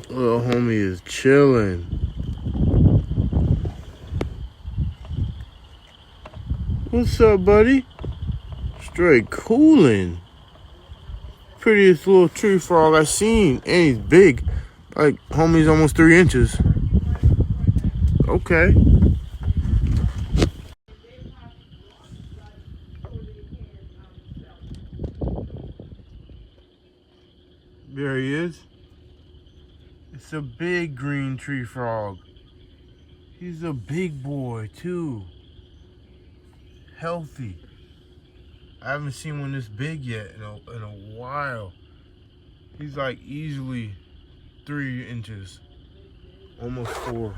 Little homie is chilling. What's up, buddy? Straight cooling. Prettiest little tree frog I seen. And he's big. Like, homie's almost 3 inches. Okay. There he is. It's a big green tree frog. He's a big boy, too. Healthy. I haven't seen one this big yet in a while. He's like easily 3 inches. Almost 4.